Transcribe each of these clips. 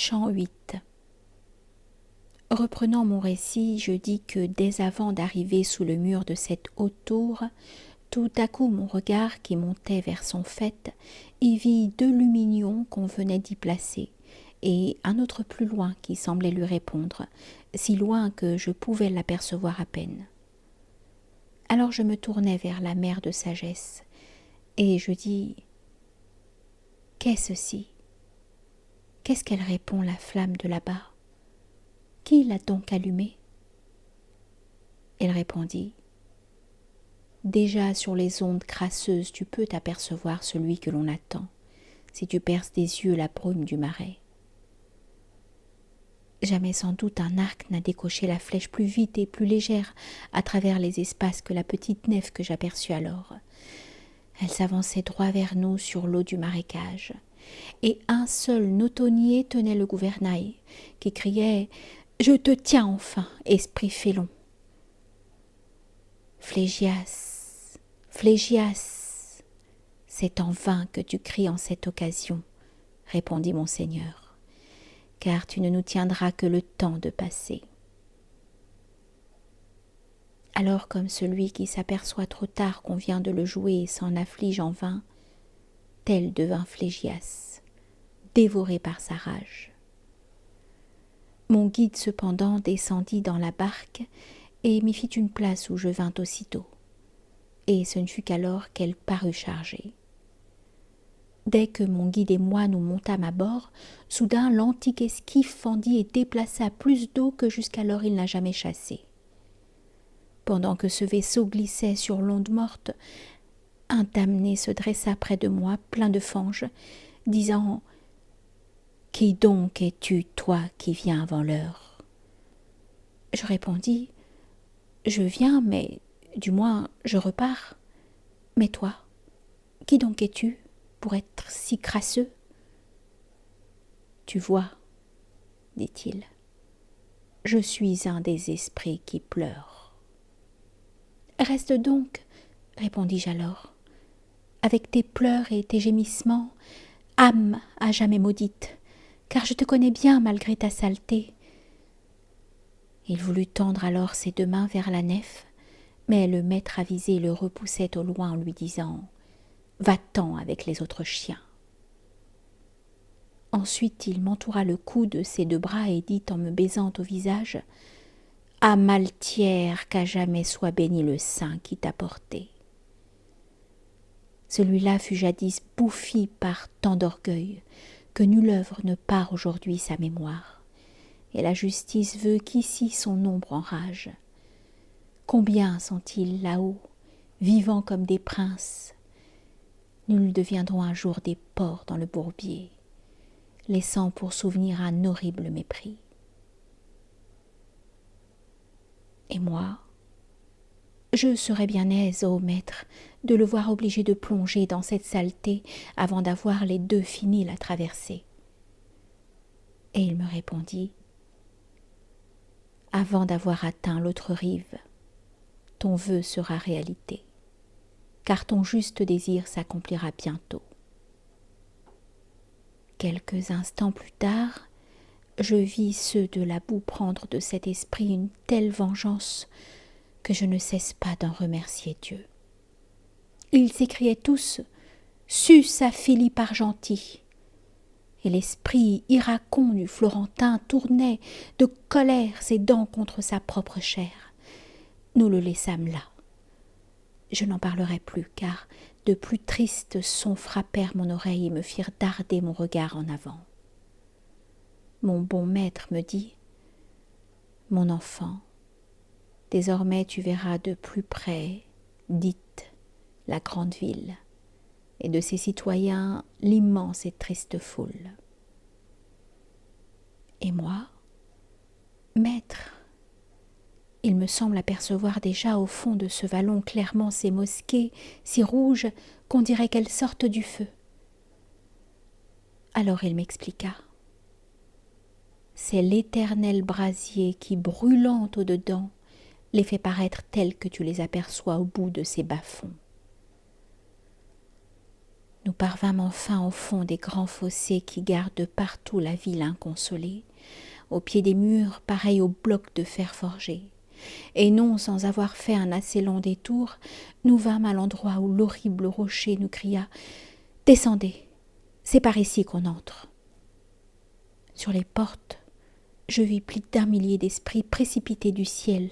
Chant 8. Reprenant mon récit, je dis que dès avant d'arriver sous le mur de cette haute tour, tout à coup mon regard qui montait vers son faîte y vit 2 luminions qu'on venait d'y placer, et un autre plus loin qui semblait lui répondre, si loin que je pouvais l'apercevoir à peine. Alors je me tournai vers la mère de sagesse, et je dis « Qu'est-ce ci ? Qu'est-ce qu'elle répond, la flamme de là-bas ? Qui l'a donc allumée ?» Elle répondit « Déjà sur les ondes crasseuses tu peux t'apercevoir celui que l'on attend, si tu perces des yeux la brume du marais. Jamais sans doute un arc n'a décoché la flèche plus vite et plus légère à travers les espaces que la petite nef que j'aperçus alors. Elle s'avançait droit vers nous sur l'eau du marécage, et un seul nautonnier tenait le gouvernail, qui criait « Je te tiens enfin, esprit félon !» « Phlégias, Phlégias, c'est en vain que tu cries en cette occasion, » répondit mon Seigneur, « car tu ne nous tiendras que le temps de passer. » Alors comme celui qui s'aperçoit trop tard qu'on vient de le jouer et s'en afflige en vain, tel devint Phlégias, dévoré par sa rage. Mon guide cependant descendit dans la barque et m'y fit une place où je vins aussitôt, et ce ne fut qu'alors qu'elle parut chargée. Dès que mon guide et moi nous montâmes à bord, soudain l'antique esquif fendit et déplaça plus d'eau que jusqu'alors il n'a jamais chassé. Pendant que ce vaisseau glissait sur l'onde morte, un damné se dressa près de moi, plein de fange, disant « Qui donc es-tu, toi qui viens avant l'heure ?» Je répondis « Je viens, mais du moins je repars. Mais toi, qui donc es-tu pour être si crasseux ?»« Tu vois, dit-il, je suis un des esprits qui pleurent. »« Reste donc, répondis-je alors, avec tes pleurs et tes gémissements, âme à jamais maudite, car je te connais bien malgré ta saleté. » Il voulut tendre alors ses 2 mains vers la nef, mais le maître avisé le repoussait au loin en lui disant « Va-t'en avec les autres chiens. » Ensuite il m'entoura le cou de ses 2 bras et dit en me baisant au visage « Amaltière, qu'à jamais soit béni le sein qui t'a porté. » Celui-là fut jadis bouffi par tant d'orgueil que nulle œuvre ne pare aujourd'hui sa mémoire, et la justice veut qu'ici son ombre enrage. Combien sont-ils là-haut, vivants comme des princes? Nuls deviendront un jour des porcs dans le bourbier, laissant pour souvenir un horrible mépris. Et moi, je serais bien aise, ô maître, de le voir obligé de plonger dans cette saleté avant d'avoir les 2 fini la traversée. Et il me répondit « Avant d'avoir atteint l'autre rive, ton vœu sera réalité, car ton juste désir s'accomplira bientôt. » Quelques instants plus tard, je vis ceux de la boue prendre de cet esprit une telle vengeance que je ne cesse pas d'en remercier Dieu. Ils s'écriaient tous « Sus à Philippe Argenty !» Et l'esprit iracond du Florentin tournait de colère ses dents contre sa propre chair. Nous le laissâmes là. Je n'en parlerai plus, car de plus tristes sons frappèrent mon oreille et me firent darder mon regard en avant. Mon bon maître me dit « Mon enfant, désormais tu verras de plus près, dite, la grande ville, et de ses citoyens l'immense et triste foule. » Et moi, maître, il me semble apercevoir déjà au fond de ce vallon clairement ces mosquées si rouges qu'on dirait qu'elles sortent du feu. Alors il m'expliqua. C'est l'éternel brasier qui, brûlant au-dedans, les fait paraître tels que tu les aperçois au bout de ces bas-fonds. Nous parvînmes enfin au fond des grands fossés qui gardent partout la ville inconsolée, au pied des murs pareils aux blocs de fer forgé. Et non sans avoir fait un assez long détour, nous vînmes à l'endroit où l'horrible rocher nous cria « Descendez, c'est par ici qu'on entre !» Sur les portes, je vis plus d'un millier d'esprits précipités du ciel,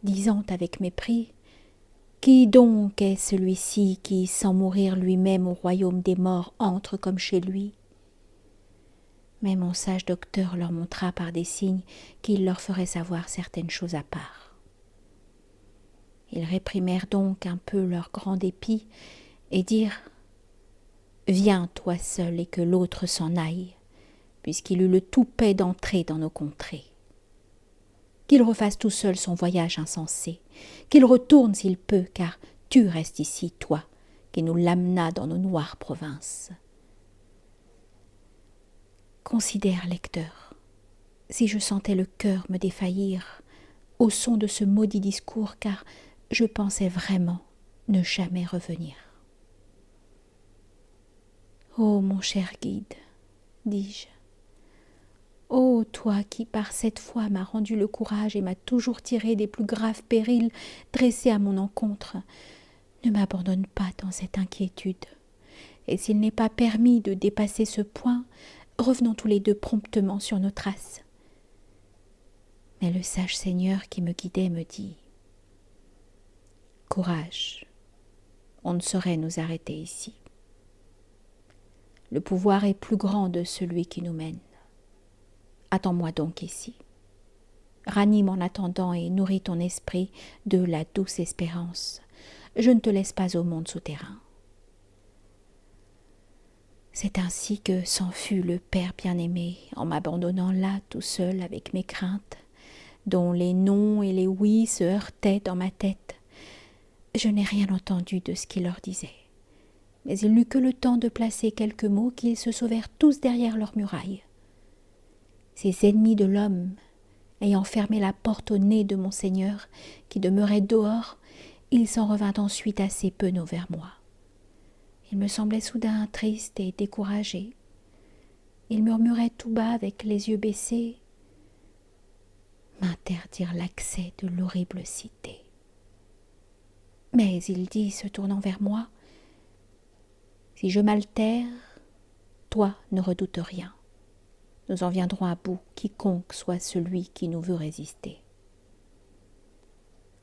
disant avec mépris « Qui donc est celui-ci qui, sans mourir lui-même au royaume des morts, entre comme chez lui ?» Mais mon sage docteur leur montra par des signes qu'il leur ferait savoir certaines choses à part. Ils réprimèrent donc un peu leur grand dépit et dirent « Viens toi seul et que l'autre s'en aille, puisqu'il eut le toupet d'entrer dans nos contrées. Qu'il refasse tout seul son voyage insensé, qu'il retourne s'il peut, car tu restes ici, toi, qui nous l'amena dans nos noires provinces. » Considère, lecteur, si je sentais le cœur me défaillir au son de ce maudit discours, car je pensais vraiment ne jamais revenir. « Ô mon cher guide, dis-je, ô toi qui par cette foi m'as rendu le courage et m'as toujours tiré des plus graves périls dressés à mon encontre, ne m'abandonne pas dans cette inquiétude, et s'il n'est pas permis de dépasser ce point, revenons tous les deux promptement sur nos traces. » Mais le sage Seigneur qui me guidait me dit « Courage, on ne saurait nous arrêter ici. Le pouvoir est plus grand de celui qui nous mène. Attends-moi donc ici. Ranime en attendant et nourris ton esprit de la douce espérance. Je ne te laisse pas au monde souterrain. » C'est ainsi que s'enfuit le Père bien-aimé, en m'abandonnant là tout seul avec mes craintes, dont les non et les oui se heurtaient dans ma tête. Je n'ai rien entendu de ce qu'il leur disait, mais il n'eut que le temps de placer quelques mots qu'ils se sauvèrent tous derrière leurs murailles. Ces ennemis de l'homme, ayant fermé la porte au nez de mon Seigneur, qui demeurait dehors, il s'en revint ensuite assez penaud vers moi. Il me semblait soudain triste et découragé. Il murmurait tout bas avec les yeux baissés « M'interdire l'accès de l'horrible cité. » Mais il dit, se tournant vers moi, « Si je m'altère, toi ne redoute rien. Nous en viendrons à bout, quiconque soit celui qui nous veut résister. »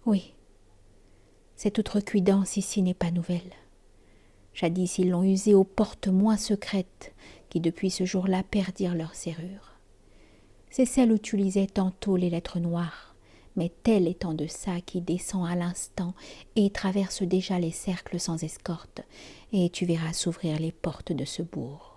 Oui, cette outrecuidance ici n'est pas nouvelle. Jadis ils l'ont usée aux portes moins secrètes, qui depuis ce jour-là perdirent leur serrure. C'est celle où tu lisais tantôt les lettres noires, mais telle est en deçà qui descend à l'instant et traverse déjà les cercles sans escorte, et tu verras s'ouvrir les portes de ce bourg.